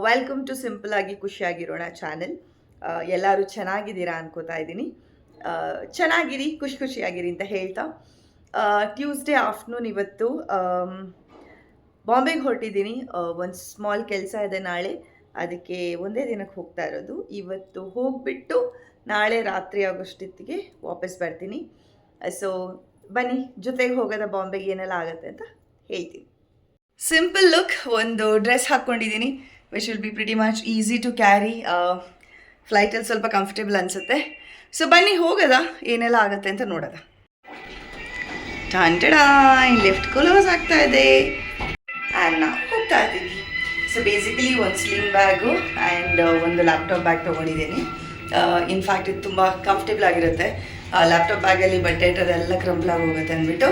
Welcome to simple ಆಗಿ ಖುಷಿಯಾಗಿರೋಣ channel. ಎಲ್ಲರೂ ಚೆನ್ನಾಗಿದ್ದೀರಾ ಅನ್ಕೋತಾ ಇದ್ದೀನಿ. ಚೆನ್ನಾಗಿರಿ, ಖುಷಿಯಾಗಿರಿ ಅಂತ ಹೇಳ್ತಾ ಟ್ಯೂಸ್ಡೇ ಆಫ್ಟರ್ನೂನ್ ಇವತ್ತು ಬಾಂಬೆಗೆ ಹೊರಟಿದ್ದೀನಿ. ಒಂದು ಸ್ಮಾಲ್ ಕೆಲಸ ಇದೆ ನಾಳೆ, ಅದಕ್ಕೆ ಒಂದೇ ದಿನಕ್ಕೆ ಹೋಗ್ತಾ ಇರೋದು. ಇವತ್ತು ಹೋಗಿಬಿಟ್ಟು ನಾಳೆ ರಾತ್ರಿ ಆಗೋಷ್ಟೊತ್ತಿಗೆ ವಾಪಸ್ ಬರ್ತೀನಿ. ಸೊ ಬನ್ನಿ, ಜೊತೆಗೆ ಹೋಗೋದ ಬಾಂಬೆಗೆ ಏನೆಲ್ಲ ಆಗುತ್ತೆ ಅಂತ ಹೇಳ್ತೀನಿ. ಸಿಂಪಲ್ ಲುಕ್, ಒಂದು ಡ್ರೆಸ್ ಹಾಕ್ಕೊಂಡಿದ್ದೀನಿ which will be pretty much easy to carry. ಫ್ಲೈಟಲ್ಲಿ ಸ್ವಲ್ಪ ಕಂಫರ್ಟೇಬಲ್ ಅನಿಸುತ್ತೆ. ಸೊ ಬನ್ನಿ ಹೋಗೋದ, ಏನೆಲ್ಲ ಆಗುತ್ತೆ ಅಂತ ನೋಡೋದ. ಟಂಟಡ ಲಿಫ್ಟ್ ಕ್ಲೋಸ್ ಆಗ್ತಾ ಇದೆ ಆ್ಯಂಡ್ ನಾವು ಹೋಗ್ತಾ ಇದ್ದೀವಿ. ಸೊ ಬೇಸಿಕಲಿ ಒಂದು ಸ್ಲಿಮ್ ಬ್ಯಾಗು ಆ್ಯಂಡ್ ಒಂದು ಲ್ಯಾಪ್ಟಾಪ್ ಬ್ಯಾಗ್ ತೊಗೊಂಡಿದ್ದೀನಿ. ಇನ್ಫ್ಯಾಕ್ಟ್ ಇದು ತುಂಬ ಕಂಫರ್ಟೇಬಲ್ ಆಗಿರುತ್ತೆ. ಲ್ಯಾಪ್ಟಾಪ್ ಬ್ಯಾಗಲ್ಲಿ ಬಟ್ಟೆ ಇಟ್ಟೋದೆಲ್ಲ ಕ್ರಂಪ್ಲಾಗಿ ಹೋಗುತ್ತೆ ಅಂದ್ಬಿಟ್ಟು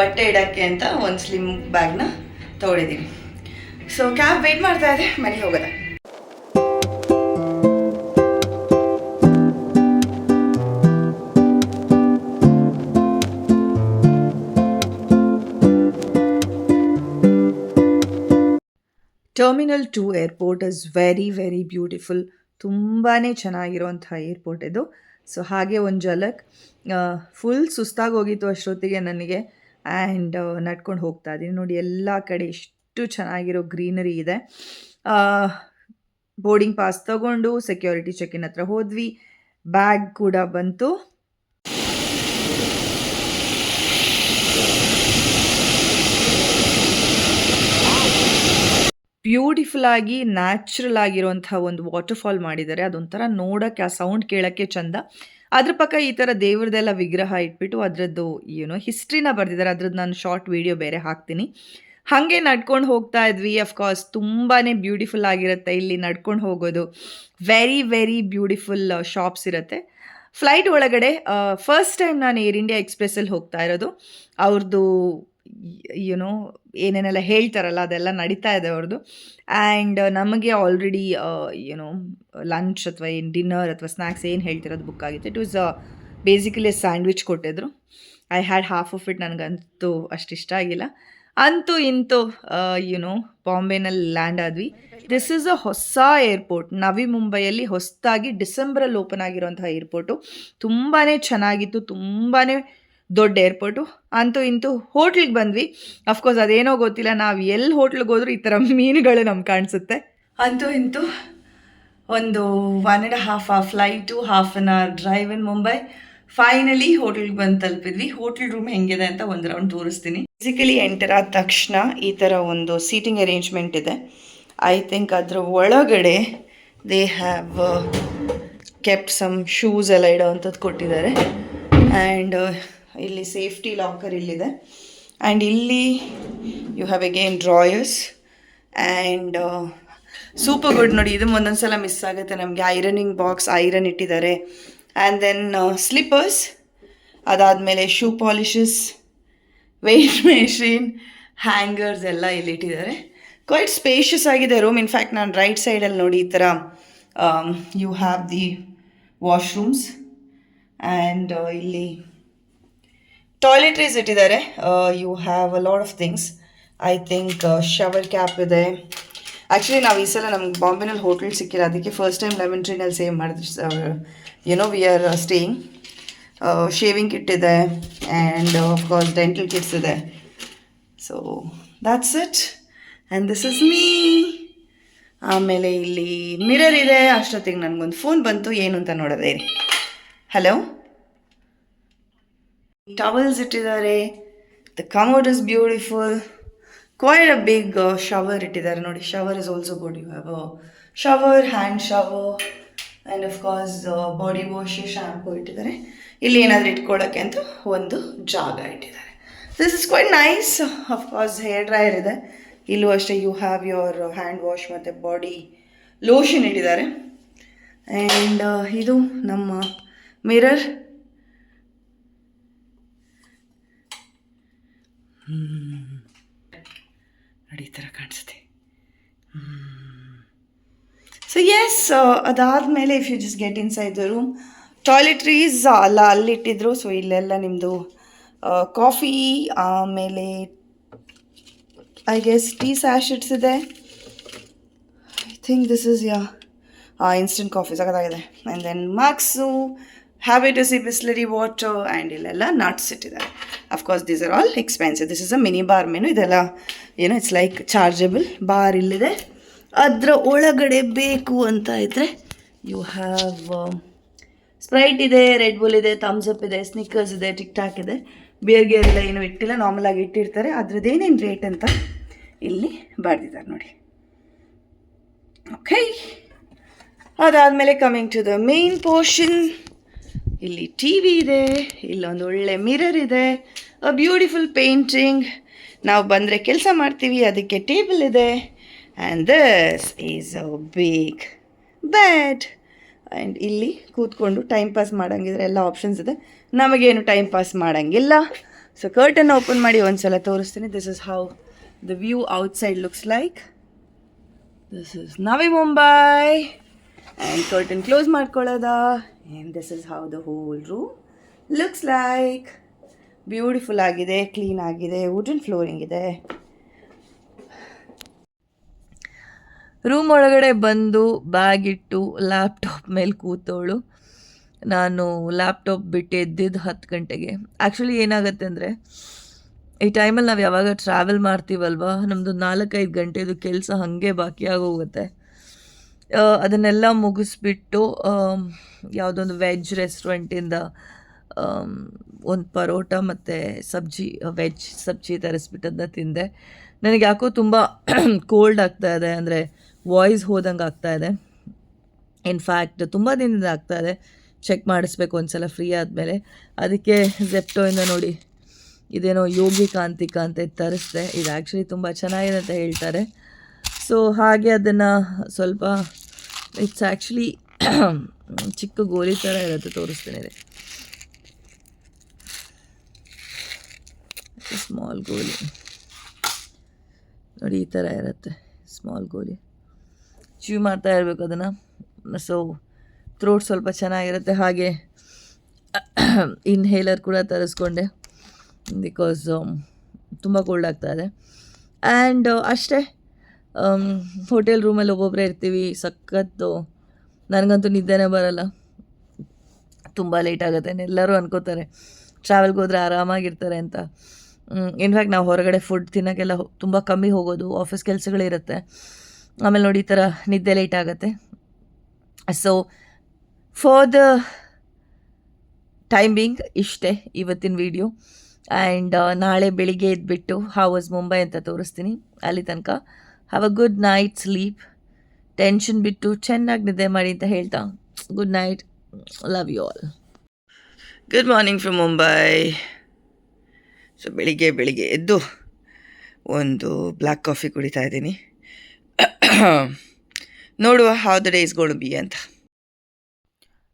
ಬಟ್ಟೆ ಇಡೋಕ್ಕೆ ಅಂತ ಒಂದು ಸ್ಲಿಮ್ ಬ್ಯಾಗ್ನ ತೊಗೊಂಡಿದ್ದೀನಿ. ಸೊ ಕ್ಯಾಬ್ ವೆಯ್ಟ್ ಮಾಡ್ತಾ ಇದೆ, ಮನೆಗೆ ಹೋಗೋದ. Terminal 2 airport is very very beautiful. ತುಂಬಾ ಚೆನ್ನಾಗಿರೋಂಥ ಏರ್ಪೋರ್ಟ್ ಇದು. ಸೊ ಹಾಗೆ ಒಂದು ಝಲಕ್, ಫುಲ್ ಸುಸ್ತಾಗಿ ಹೋಗಿತ್ತು ಅಷ್ಟೊತ್ತಿಗೆ ನನಗೆ. ಆ್ಯಂಡ್ ನಡ್ಕೊಂಡು ಹೋಗ್ತಾ ಇದ್ದೀನಿ. ನೋಡಿ, ಎಲ್ಲ ಕಡೆ ಎಷ್ಟು ಚೆನ್ನಾಗಿರೋ ಗ್ರೀನರಿ ಇದೆ. ಬೋರ್ಡಿಂಗ್ ಪಾಸ್ ತಗೊಂಡು ಸೆಕ್ಯೂರಿಟಿ ಚೆಕ್ಕಿನ್ ಹತ್ರ ಹೋದ್ವಿ. ಬ್ಯಾಗ್ ಕೂಡ ಬಂತು. ಬ್ಯೂಟಿಫುಲ್ ಆಗಿ ನ್ಯಾಚುರಲ್ ಆಗಿರುವಂಥ ಒಂದು ವಾಟರ್ಫಾಲ್ ಮಾಡಿದ್ದಾರೆ. ಅದೊಂಥರ ನೋಡೋಕ್ಕೆ, ಆ ಸೌಂಡ್ ಕೇಳೋಕ್ಕೆ ಚಂದ. ಅದ್ರ ಪಕ್ಕ ಈ ಥರ ದೇವ್ರದ್ದೆಲ್ಲ ವಿಗ್ರಹ ಇಟ್ಬಿಟ್ಟು ಅದರದ್ದು ಹಿಸ್ಟ್ರಿನ ಬರೆದಿದ್ದಾರೆ. ಅದ್ರದ್ದು ನಾನು ಶಾರ್ಟ್ ವಿಡಿಯೋ ಬೇರೆ ಹಾಕ್ತೀನಿ. ಹಾಗೆ ನಡ್ಕೊಂಡು ಹೋಗ್ತಾ ಇದ್ವಿ. ಅಫ್ಕೋರ್ಸ್ ತುಂಬಾ ಬ್ಯೂಟಿಫುಲ್ ಆಗಿರುತ್ತೆ ಇಲ್ಲಿ ನಡ್ಕೊಂಡು ಹೋಗೋದು. ವೆರಿ ವೆರಿ ಬ್ಯೂಟಿಫುಲ್ ಶಾಪ್ಸ್ ಇರುತ್ತೆ. ಫ್ಲೈಟ್ ಒಳಗಡೆ ಫಸ್ಟ್ ಟೈಮ್ ನಾನು ಏರ್ ಇಂಡಿಯಾ ಎಕ್ಸ್ಪ್ರೆಸ್ಸಲ್ಲಿ ಹೋಗ್ತಾ ಇರೋದು. ಅವ್ರದ್ದು ಏನೇನೆಲ್ಲ ಹೇಳ್ತಾರಲ್ಲ ಅದೆಲ್ಲ ನಡೀತಾ ಇದೆ ಅವ್ರದ್ದು. ಆ್ಯಂಡ್ ನಮಗೆ ಆಲ್ರೆಡಿ ಲಂಚ್ ಅಥವಾ ಏನು ಡಿನ್ನರ್ ಅಥವಾ ಸ್ನ್ಯಾಕ್ಸ್ ಏನು ಹೇಳ್ತಿರೋದು ಬುಕ್ ಆಗಿತ್ತು. ಇಟ್ ವಾಸ್ ಬೇಸಿಕಲಿ ಸ್ಯಾಂಡ್ವಿಚ್ ಕೊಟ್ಟಿದ್ರು. I had half of it. ನನಗಂತೂ ಅಷ್ಟು ಇಷ್ಟ ಆಗಿಲ್ಲ. ಅಂತೂ ಇಂತೂ ಬಾಂಬೆನಲ್ಲಿ ಲ್ಯಾಂಡ್ ಆದ್ವಿ. ದಿಸ್ ಈಸ್ ಅ ಹೊಸ ಏರ್ಪೋರ್ಟ್. ನವಿ ಮುಂಬೈಯಲ್ಲಿ ಹೊಸದಾಗಿ ಡಿಸೆಂಬರಲ್ಲಿ ಓಪನ್ ಆಗಿರೋಂಥ ಏರ್ಪೋರ್ಟು. ತುಂಬಾ ಚೆನ್ನಾಗಿತ್ತು, ತುಂಬಾ ದೊಡ್ಡ ಏರ್ಪೋರ್ಟು. ಅಂತೂ ಇಂತೂ ಹೋಟ್ಲಿಗೆ ಬಂದ್ವಿ. ಅಫ್ಕೋರ್ಸ್ ಅದೇನೋ ಗೊತ್ತಿಲ್ಲ, ನಾವು ಎಲ್ಲಿ ಹೋಟ್ಲಿಗೆ ಹೋದ್ರೂ ಈ ಥರ ಮೀನುಗಳು ನಮ್ಗೆ ಕಾಣಿಸುತ್ತೆ. ಅಂತೂ ಇಂತೂ ಒಂದು 1.5 hour flight, half an hour drive in Mumbai. Finally ಹೋಟೆಲ್ಗೆ ಬಂದು ತಲುಪಿದ್ವಿ. ಹೋಟೆಲ್ ರೂಮ್ ಹೆಂಗಿದೆ ಅಂತ ಒಂದು ರೌಂಡ್ ತೋರಿಸ್ತೀನಿ. ಬೇಸಿಕಲಿ ಎಂಟರ್ ಆದ ತಕ್ಷಣ ಈ ಥರ ಒಂದು ಸೀಟಿಂಗ್ ಅರೇಂಜ್ಮೆಂಟ್ ಇದೆ. ಐ ಥಿಂಕ್ ಅದರ ಒಳಗಡೆ they have kept some shoes ಎಲ್ಲ ಇಡೋ ಅಂಥದ್ದು ಕೊಟ್ಟಿದ್ದಾರೆ. ಆ್ಯಂಡ್ ಇಲ್ಲಿ ಸೇಫ್ಟಿ ಲಾಕರ್ ಇಲ್ಲಿದೆ. ಆ್ಯಂಡ್ ಇಲ್ಲಿ you have again drawers and super good. ನೋಡಿ, ಇದು ಒಂದೊಂದು ಸಲ ಮಿಸ್ ಆಗುತ್ತೆ ನಮಗೆ. ಐರನಿಂಗ್ ಬಾಕ್ಸ್, ಐರನ್ ಇಟ್ಟಿದ್ದಾರೆ. ಆ್ಯಂಡ್ ದೆನ್ ಸ್ಲಿಪ್ಪರ್ಸ್, ಅದಾದಮೇಲೆ shoe polishes, weight machine, hangers ಎಲ್ಲ ಇಲ್ಲಿ ಇಟ್ಟಿದ್ದಾರೆ. ಕ್ವೈಟ್ ಸ್ಪೇಷಿಯಸ್ ಆಗಿದೆ ರೂಮ್. ಇನ್ಫ್ಯಾಕ್ಟ್ ನಾನು ರೈಟ್ ಸೈಡಲ್ಲಿ ನೋಡಿ ಈ ಥರ you have the washrooms and ಇಲ್ಲಿ ಟಾಯ್ಲೆಟ್ರೀಸ್ ಇಟ್ಟಿದ್ದಾರೆ. You have a lot of things. I think shower cap ಇದೆ. ಆ್ಯಕ್ಚುಲಿ ನಾವು ಈ ಸಲ ನಮ್ಗೆ ಬಾಂಬೆನಲ್ಲಿ ಹೋಟೆಲ್ ಸಿಕ್ಕಿಲ್ಲ, ಅದಕ್ಕೆ ಫಸ್ಟ್ ಟೈಮ್ ಲೆಮನ್ ಟ್ರೀನಲ್ಲಿ ಸೇವ್ ಮಾಡಿದ್ವಿ. We are staying. Shaving kit ಇದೆ ಆ್ಯಂಡ್ ಆಫ್ಕೋರ್ಸ್ ಡೆಂಟಲ್ ಕಿಟ್ಸ್ ಇದೆ. So that's it and this is me. ಆಮೇಲೆ ಇಲ್ಲಿ ಮಿರರ್ ಇದೆ. ಅಷ್ಟೊತ್ತಿಗೆ ನನಗೊಂದು ಫೋನ್ ಬಂತು, ಏನು ಅಂತ ನೋಡೋದೇ. ಹಲೋ, ಟವಲ್ಸ್ ಇಟ್ಟಿದ್ದಾರೆ. The commode is beautiful. Quite a big shower ಇಟ್ಟಿದ್ದಾರೆ. ನೋಡಿ, shower is also good. You have a shower, hand shower and of course body wash, shampoo ಇಟ್ಟಿದ್ದಾರೆ. ಇಲ್ಲಿ ಏನಾದರೂ ಇಟ್ಕೊಳ್ಳೋಕ್ಕೆ ಅಂತ ಒಂದು ಜಾಗ ಇಟ್ಟಿದ್ದಾರೆ. This is quite nice. Of course hair dryer ಇದೆ. ಇಲ್ಲೂ ಅಷ್ಟೇ you have your hand wash ಮತ್ತು ಬಾಡಿ ಲೋಷನ್ ಇಟ್ಟಿದ್ದಾರೆ. ಆ್ಯಂಡ್ ಇದು ನಮ್ಮ ಮಿರರ್. ನೋಡಿ, ಈ ಥರ ಕಾಣಿಸುತ್ತೆ. ಸೊ ಎಸ್, ಅದಾದಮೇಲೆ if you just get inside the room, toiletries ಅಲ್ಲ ಅಲ್ಲಿಟ್ಟಿದ್ರು. ಸೊ ಇಲ್ಲೆಲ್ಲ ನಿಮ್ಮದು ಕಾಫಿ, ಆಮೇಲೆ ಐ ಗೆಸ್ ಟೀ ಸ್ಯಾಶೆಟ್ಸ್ ಇದೆ. Think this is instant coffee ಸಖತ್ತಾಗಿದೆ. And then marks, happy to see Bisleri water, and ಇಲ್ಲೆಲ್ಲ nuts ಇಟ್ಟಿದ್ದಾರೆ. Of course these are all expensive. This is a mini bar menu. ಇದೆಲ್ಲ it's like chargeable bar ಇಲ್ಲಿದೆ. ಅದರ ಒಳಗಡೆ ಬೇಕು ಅಂತ ಇದ್ದರೆ ಯು ಹ್ಯಾವ್ ಸ್ಪ್ರೈಟ್ ಇದೆ, ರೆಡ್ ಬುಲ್ ಇದೆ, ಥಮ್ಸ್ ಅಪ್ ಇದೆ, ಸ್ನಿಕ್ಕರ್ಸ್ ಇದೆ, ಟಿಕ್ ಟಾಕ್ ಇದೆ. ಬಿಯರ್ ಗೇರ್ ಎಲ್ಲ ಏನು ಇಟ್ಟಿಲ್ಲ, ನಾರ್ಮಲ್ ಆಗಿ ಇಟ್ಟಿರ್ತಾರೆ. ಅದ್ರದ್ದೇನೇನು ರೇಟ್ ಅಂತ ಇಲ್ಲಿ ಬರೆದಿದ್ದಾರೆ ನೋಡಿ. ಓಕೆ, ಅದಾದಮೇಲೆ coming to the main portion. ಇಲ್ಲಿ ಟಿ ವಿ ಇದೆ, ಇಲ್ಲೊಂದು ಒಳ್ಳೆ ಮಿರರ್ ಇದೆ, ಅ ಬ್ಯೂಟಿಫುಲ್ ಪೇಂಟಿಂಗ್. ನಾವು ಬಂದರೆ ಕೆಲಸ ಮಾಡ್ತೀವಿ, ಅದಕ್ಕೆ ಟೇಬಲ್ ಇದೆ. And this is a big bed. And ಇಲ್ಲಿ ಕೂತ್ಕೊಂಡು ಟೈಮ್ ಪಾಸ್ ಮಾಡೋಂಗಿದ್ರೆ ಎಲ್ಲ ಆಪ್ಷನ್ಸ್ ಇದೆ. ನಮಗೇನು ಟೈಮ್ ಪಾಸ್ ಮಾಡೋಂಗಿಲ್ಲ. ಸೊ ಕರ್ಟನ್ ಓಪನ್ ಮಾಡಿ ಒಂದು ಸಲ ತೋರಿಸ್ತೀನಿ. This is how the view outside looks like. This is Navi Mumbai. And curtain close ಮಾಡ್ಕೊಳ್ಳೋದ. And this is how the whole room looks like. Beautiful ಆಗಿದೆ, ಕ್ಲೀನ್ ಆಗಿದೆ, ವುಡನ್ ಫ್ಲೋರಿಂಗ್ ಇದೆ. Room ಒಳಗಡೆ ಬಂದು ಬ್ಯಾಗ್ ಇಟ್ಟು ಲ್ಯಾಪ್ಟಾಪ್ ಮೇಲೆ ಕೂತವಳು. ನಾನು ಲ್ಯಾಪ್ಟಾಪ್ ಬಿಟ್ಟು ಎದ್ದಿದ್ದು 10 ಗಂಟೆಗೆ. ಆ್ಯಕ್ಚುಲಿ ಏನಾಗುತ್ತೆ ಅಂದರೆ, ಈ ಟೈಮಲ್ಲಿ ನಾವು ಯಾವಾಗ ಟ್ರಾವೆಲ್ ಮಾಡ್ತೀವಲ್ವ, ನಮ್ಮದು 4-5 ಗಂಟೆದು ಕೆಲಸ ಹಾಗೆ ಬಾಕಿಯಾಗೋಗುತ್ತೆ. ಅದನ್ನೆಲ್ಲ ಮುಗಿಸ್ಬಿಟ್ಟು ಯಾವುದೊಂದು ವೆಜ್ ರೆಸ್ಟೋರೆಂಟಿಂದ ಒಂದು ಪರೋಟ ಮತ್ತು ಸಬ್ಜಿ, ವೆಜ್ ಸಬ್ಜಿ ತರಿಸ್ಬಿಟ್ಟದನ್ನ ತಿಂದೆ. ನನಗೆ ಯಾಕೋ ತುಂಬ ಕೋಲ್ಡ್ ಆಗ್ತಾಯಿದೆ, ಅಂದರೆ ವಾಯ್ಸ್ ಹೋದಂಗೆ ಆಗ್ತಾಯಿದೆ. ಇನ್ಫ್ಯಾಕ್ಟ್ ತುಂಬ ದಿನದಿಂದ ಆಗ್ತಾಯಿದೆ. ಚೆಕ್ ಮಾಡಿಸ್ಬೇಕು ಒಂದು ಸಲ ಫ್ರೀ ಆದಮೇಲೆ. ಅದಕ್ಕೆ ಝೆಪ್ಟೋಯಿಂದ ನೋಡಿ ಇದೇನೋ ಯೋಗಿ ಕಾಂತಿಕ ಅಂತ ತರಿಸ್ದೆ. ಇದು ಆ್ಯಕ್ಚುಲಿ ತುಂಬ ಚೆನ್ನಾಗಿದೆ ಅಂತ ಹೇಳ್ತಾರೆ. ಸೊ ಹಾಗೆ ಅದನ್ನು ಸ್ವಲ್ಪ, ಇಟ್ಸ್ ಆ್ಯಕ್ಚುಲಿ ಚಿಕ್ಕ ಗೋಲಿ ಥರ ಇರುತ್ತೆ, ತೋರಿಸ್ತೀನಿ ರೀ. ಸ್ಮಾಲ್ ಗೋಲಿ ನೋಡಿ, ಈ ಥರ ಇರುತ್ತೆ ಸ್ಮಾಲ್ ಗೋಲಿ. ಚ್ಯೂ ಮಾಡ್ತಾ ಇರಬೇಕು ಅದನ್ನು. ಸೊ ಥ್ರೋಟ್ ಸ್ವಲ್ಪ ಚೆನ್ನಾಗಿರುತ್ತೆ. ಹಾಗೆ ಇನ್ಹೇಲರ್ ಕೂಡ ತರಿಸ್ಕೊಂಡೆ, ಬಿಕಾಸ್ ತುಂಬ ಕೋಲ್ಡ್ ಆಗ್ತಾಯಿದೆ. ಆ್ಯಂಡ್ ಅಷ್ಟೇ, ಹೋಟೆಲ್ ರೂಮಲ್ಲಿ ಒಬ್ಬೊಬ್ಬರೇ ಇರ್ತೀವಿ. ಸಖತ್ತು, ನನಗಂತೂ ನಿದ್ದೆನೇ ಬರಲ್ಲ, ತುಂಬ ಲೇಟ್ ಆಗುತ್ತೆ. ಎಲ್ಲರೂ ಅನ್ಕೋತಾರೆ ಟ್ರಾವೆಲ್ಗೆ ಹೋದರೆ ಆರಾಮಾಗಿರ್ತಾರೆ ಅಂತ. ಇನ್ಫ್ಯಾಕ್ಟ್ ನಾವು ಹೊರಗಡೆ ಫುಡ್ ತಿನ್ನೋಕ್ಕೆಲ್ಲ ತುಂಬ ಕಮ್ಮಿ ಹೋಗೋದು, ಆಫೀಸ್ ಕೆಲಸಗಳಿರುತ್ತೆ. ಆಮೇಲೆ ನೋಡಿ ಈ ಥರ ನಿದ್ದೆ ಲೇಟ್ ಆಗುತ್ತೆ. ಸೊ ಫಾರ್ ದ ಟೈಮಿಂಗ್ ಇಷ್ಟೇ ಇವತ್ತಿನ ವಿಡಿಯೋ. ಆ್ಯಂಡ್ ನಾಳೆ ಬೆಳಿಗ್ಗೆ ಎದ್ಬಿಟ್ಟು ಹೌ ವಾಸ್ ಮುಂಬೈ ಅಂತ ತೋರಿಸ್ತೀನಿ. ಅಲ್ಲಿ ತನಕ have a good night sleep. Tension ಬಿಟ್ಟು ಚೆನ್ನಾಗಿ ನಿದ್ದೆ ಮಾಡಿ ಅಂತ ಹೇಳ್ತಾ good night, love you all. Good morning from Mumbai. So ಬೆಳಿಗ್ಗೆ ಎದ್ದು ಒಂದು ಬ್ಲ್ಯಾಕ್ ಕಾಫಿ ಕುಡಿತಾ ಇದ್ದೀನಿ. ನೋಡುವ how the day is going to be ಅಂತ.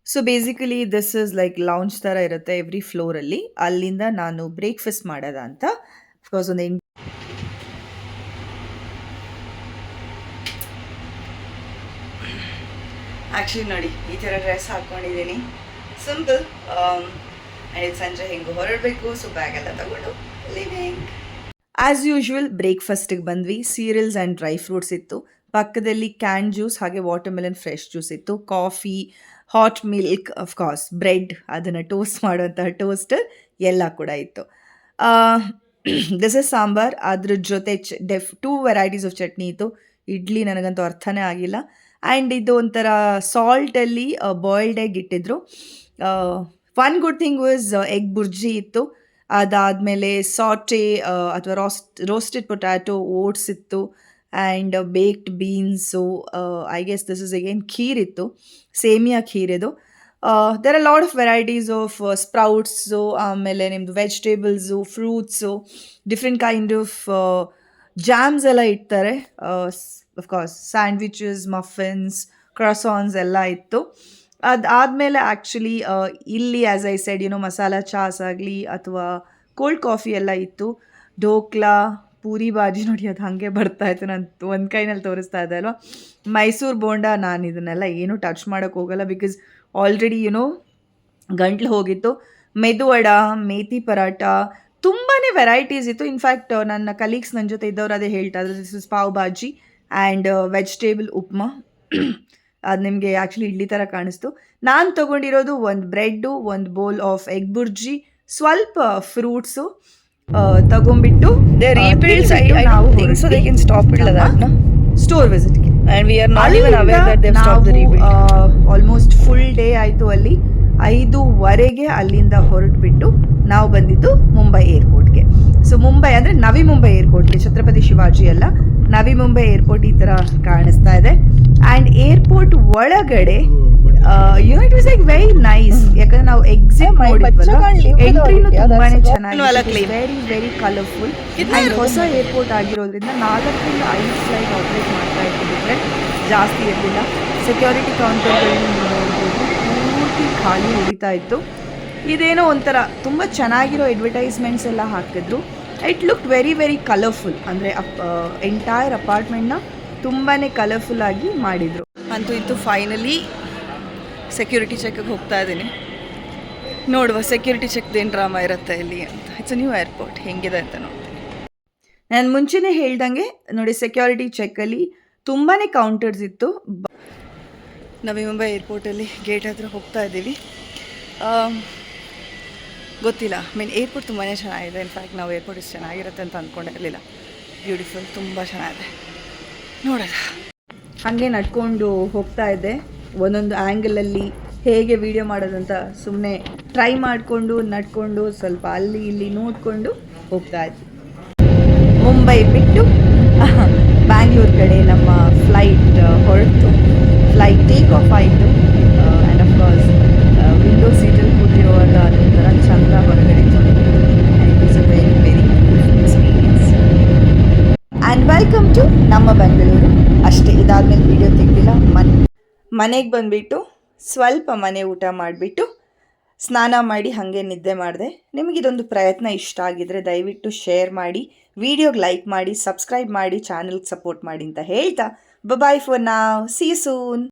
So basically this is like lounge ಥರ ಇರುತ್ತೆ ಎವ್ರಿ ಫ್ಲೋರಲ್ಲಿ. ಅಲ್ಲಿಂದ ನಾನು ಬ್ರೇಕ್ಫಾಸ್ಟ್ ಮಾಡೋದ ಅಂತ ಅಫ್ಕೋರ್ಸ್ ಒಂದು ಆ್ಯಕ್ಚುಲಿ ನೋಡಿ ಈ ಥರ ಡ್ರೆಸ್ ಹಾಕ್ಕೊಂಡಿದ್ದೀನಿ, ಸಿಂಪಲ್. ಸಂಜೆ ಹೆಂಗೆ ಹೊರಡಬೇಕು. ಸೊ ಬ್ಯಾಗೆಲ್ಲ ತಗೊಂಡು ಲಿವಿಂಗ್ ಆ್ಯಸ್ ಯೂಶ್ವಲ್. ಬ್ರೇಕ್ಫಾಸ್ಟಿಗೆ ಬಂದ್ವಿ. ಸೀರಿಯಲ್ಸ್ ಆ್ಯಂಡ್ ಡ್ರೈ ಫ್ರೂಟ್ಸ್ ಇತ್ತು, ಪಕ್ಕದಲ್ಲಿ ಕ್ಯಾನ್ ಜ್ಯೂಸ್, ಹಾಗೆ ವಾಟರ್ಮೆಲನ್ ಫ್ರೆಶ್ ಜ್ಯೂಸ್ ಇತ್ತು, coffee, hot milk, of course bread, ಅದನ್ನು ಟೋಸ್ಟ್ ಮಾಡುವಂತಹ ಟೋಸ್ಟರ್ ಎಲ್ಲ ಕೂಡ ಇತ್ತು. This is sambar. ಅದ್ರ ಜೊತೆ 2 ವೆರೈಟೀಸ್ ಆಫ್ ಚಟ್ನಿ ಇತ್ತು. ಇಡ್ಲಿ ನನಗಂತೂ ಅರ್ಥನೇ ಆಗಿಲ್ಲ. ಆ್ಯಂಡ್ ಇದು ಒಂಥರ ಸಾಲ್ಟಲ್ಲಿ ಬಾಯ್ಲ್ಡ್ ಎಗ್ ಇಟ್ಟಿದ್ರು. One good thing was egg bhurji ಇತ್ತು. ಅದಾದಮೇಲೆ ಸಾಟೆ ಅಥವಾ ರೋಸ್ಟೆಡ್ ಪೊಟ್ಯಾಟೊ, ಓಟ್ಸ್ ಇತ್ತು, and baked beans. I guess this is again kheer ಇತ್ತು, ಸೇಮಿಯಾ ಖೀರ್ ಇದು. There are lot of varieties of sprouts, ಆಮೇಲೆ ನಿಮ್ಮದು vegetables, fruits, different kind of jams ಎಲ್ಲ ಇಡ್ತಾರೆ. ಅಫ್ಕೋರ್ಸ್ ಸ್ಯಾಂಡ್ವಿಚಸ್, ಮಫಿನ್ಸ್, ಕ್ರಾಸಾನ್ಸ್ ಎಲ್ಲ ಇತ್ತು. ಅದಾದಮೇಲೆ ಆ್ಯಕ್ಚುಲಿ ಇಲ್ಲಿ as I said masala Chas ಆಗಲಿ ಅಥವಾ ಕೋಲ್ಡ್ ಕಾಫಿ ಎಲ್ಲ ಇತ್ತು. ಢೋಕ್ಲಾ, ಪೂರಿ ಬಾಜಿ ನೋಡಿ ಅದು ಹಾಗೆ ಬರ್ತಾಯಿತ್ತು. ನಾನು ಒಂದು ಕೈನಲ್ಲಿ ತೋರಿಸ್ತಾ ಇದ್ದೆ ಅಲ್ವಾ. ಮೈಸೂರು ಬೋಂಡ, ನಾನು ಇದನ್ನೆಲ್ಲ ಏನೂ ಟಚ್ ಮಾಡೋಕ್ಕೆ ಹೋಗಲ್ಲ, ಬಿಕಾಸ್ ಆಲ್ರೆಡಿ ಗಂಟ್ಲು ಹೋಗಿತ್ತು. ಮೆದು ವಡ, ಮೇಥಿ ಪರಾಟ, ತುಂಬಾ ವೆರೈಟೀಸ್ ಇತ್ತು. ಇನ್ಫ್ಯಾಕ್ಟ್ ನನ್ನ ಕಲೀಗ್ಸ್ ನನ್ನ ಜೊತೆ ಇದ್ದವ್ರು ಅದೇ ಹೇಳ್ತಾ ಇದ್ರು, this is pav bhaji and vegetable upma. ಅದು ನಿಮಗೆ ಆ್ಯಕ್ಚುಲಿ ಇಡ್ಲಿ ಥರ ಕಾಣಿಸ್ತು. ನಾನು ತೊಗೊಂಡಿರೋದು ಒಂದು ಬ್ರೆಡ್ಡು, ಒಂದು ಬೌಲ್ ಆಫ್ ಎಗ್ ಬುರ್ಜಿ, ಸ್ವಲ್ಪ ಫ್ರೂಟ್ಸು ತಗೊಂಡ್ಬಿಟ್ಟು ಸ್ಟೋರ್ ವಿಸಿಟ್ಗೆ. ಆಲ್ಮೋಸ್ಟ್ ಫುಲ್ ಡೇ ಆಯಿತು ಅಲ್ಲಿ. 5:15 ಅಲ್ಲಿಂದ ಹೊರಟುಬಿಟ್ಟು ನಾವು ಬಂದಿದ್ದು ಮುಂಬೈ ಏರ್ಪೋರ್ಟ್ಗೆ. ಸೊ ಮುಂಬೈ ಅಂದರೆ ನವಿ ಮುಂಬೈ ಏರ್ಪೋರ್ಟ್ಗೆ, ಛತ್ರಪತಿ ಶಿವಾಜಿ ಅಲ್ಲ, ನವಿ ಮುಂಬೈ ಏರ್ಪೋರ್ಟ್ ಈ ಥರ ಕಾಣಿಸ್ತಾ ಇದೆ. ಆ್ಯಂಡ್ ಏರ್ಪೋರ್ಟ್ ಒಳಗಡೆ it was like very nice. ಯಾಕಂದ್ರೆ ನಾವು ಎಕ್ಸಿಟ್ ಮಾಡಿದ್ವಲ್ಲ, ಎಂಟ್ರಿನೂ ತುಂಬಾನೇ ಚೆನ್ನಾಗಿ, ವೆರಿ ವೆರಿ ಕಲರ್ಫುಲ್. ಆ್ಯಂಡ್ ಹೊಸ ಏರ್ಪೋರ್ಟ್ ಆಗಿರೋದ್ರಿಂದ 4ರಿಂದ 5 ಫ್ಲೈಟ್ ಆಪರೇಟ್ ಮಾಡ್ತಾ ಇದ್ದಿದ್ರೆ ಜಾಸ್ತಿ ಇರಲಿಲ್ಲ. ಸೆಕ್ಯೂರಿಟಿ ಕೌಂಟರ್ಗಳನ್ನು ನೋಡ್ಬೋದು, ಪೂರ್ತಿ ಖಾಲಿ ಹೊಡಿತಾ ಇತ್ತು. ಇದೇನೋ ಒಂಥರ ತುಂಬ ಚೆನ್ನಾಗಿರೋ ಅಡ್ವರ್ಟೈಸ್ಮೆಂಟ್ಸ್ ಎಲ್ಲ ಹಾಕಿದ್ರು. It look very very colourful. ಅಂದರೆ ಎಂಟೈರ್ ಅಪಾರ್ಟ್ಮೆಂಟ್ನ ತುಂಬಾ ಕಲರ್ಫುಲ್ ಆಗಿ ಮಾಡಿದರು. ಅಂತೂ ಇತ್ತು ಫೈನಲಿ ಸೆಕ್ಯೂರಿಟಿ ಚೆಕ್ಗೆ ಹೋಗ್ತಾ ಇದ್ದೀನಿ. ನೋಡುವ ಸೆಕ್ಯೂರಿಟಿ ಚೆಕ್ದೇನು ಡ್ರಾಮಾ ಇರುತ್ತೆ ಇಲ್ಲಿ ಅಂತ. ಇಟ್ಸ್ ಅ ನ್ಯೂ ಏರ್ಪೋರ್ಟ್, ಹೆಂಗಿದೆ ಅಂತ ನೋಡ್ತೀನಿ. ನಾನು ಮುಂಚೆನೇ ಹೇಳ್ದಂಗೆ ನೋಡಿ, ಸೆಕ್ಯೂರಿಟಿ ಚೆಕ್ಕಲ್ಲಿ ತುಂಬಾ ಕೌಂಟರ್ಸ್ ಇತ್ತು. ನವಿ ಮುಂಬೈ ಏರ್ಪೋರ್ಟಲ್ಲಿ ಗೇಟ್ ಹತ್ರ ಹೋಗ್ತಾ ಇದ್ದೀವಿ. ಗೊತ್ತಿಲ್ಲ, ಏರ್ಪೋರ್ಟ್ ತುಂಬಾ ಚೆನ್ನಾಗಿದೆ. ಇನ್ಫ್ಯಾಕ್ಟ್ ನಾವು ಏರ್ಪೋರ್ಟ್ ಇಷ್ಟು ಚೆನ್ನಾಗಿರುತ್ತೆ ಅಂತ ಅಂದ್ಕೊಂಡಿರಲಿಲ್ಲ. ಬ್ಯೂಟಿಫುಲ್, ತುಂಬ ಚೆನ್ನಾಗಿದೆ. ನೋಡೋಣ. ಹಾಗೆ ನಡ್ಕೊಂಡು ಹೋಗ್ತಾ ಇದ್ದೆ. ಒಂದೊಂದು ಆ್ಯಂಗಲಲ್ಲಿ ಹೇಗೆ ವೀಡಿಯೋ ಮಾಡೋದಂತ ಸುಮ್ಮನೆ ಟ್ರೈ ಮಾಡಿಕೊಂಡು ನಡ್ಕೊಂಡು ಸ್ವಲ್ಪ ಅಲ್ಲಿ ಇಲ್ಲಿ ನೋಡಿಕೊಂಡು ಹೋಗ್ತಾ ಇದ್ವಿ. ಮುಂಬೈ ಬಿಟ್ಟು ಬ್ಯಾಂಗ್ಳೂರ್ ಕಡೆ ನಮ್ಮ ಫ್ಲೈಟ್ ಹೊರಟು. ಫ್ಲೈಟ್ ಟೇಕ್ ಆಫ್ ಆಯಿತು. ಆ್ಯಂಡ್ ಅಫ್ಕೋರ್ಸ್ ವಿಂಡೋ ಸೀಟಲ್ಲಿ ಕೂತಿರುವಾಗ ಅದೊಂಥರ ಚಂದ ಹೊರಗಡೆ ಇತ್ತು. It is a very very experience. And welcome to ನಮ್ಮ ಬೆಂಗಳೂರು. ಅಷ್ಟೇ, ಇದಾದಮೇಲೆ ವೀಡಿಯೋ ತೆಗೆದಿಲ್ಲ. ಮನೆಗೆ ಬಂದುಬಿಟ್ಟು ಸ್ವಲ್ಪ ಮನೆ ಊಟ ಮಾಡಿಬಿಟ್ಟು ಸ್ನಾನ ಮಾಡಿ ಹಾಗೆ ನಿದ್ದೆ ಮಾಡಿದೆ. ನಿಮಗಿದೊಂದು ಪ್ರಯತ್ನ ಇಷ್ಟ ಆಗಿದ್ರೆ ದಯವಿಟ್ಟು ಶೇರ್ ಮಾಡಿ, ವಿಡಿಯೋಗೆ ಲೈಕ್ ಮಾಡಿ, ಸಬ್ಸ್ಕ್ರೈಬ್ ಮಾಡಿ, ಚಾನಲ್ಗೆ ಸಪೋರ್ಟ್ ಮಾಡಿ ಅಂತ ಹೇಳ್ತಾ bye for now. See you soon.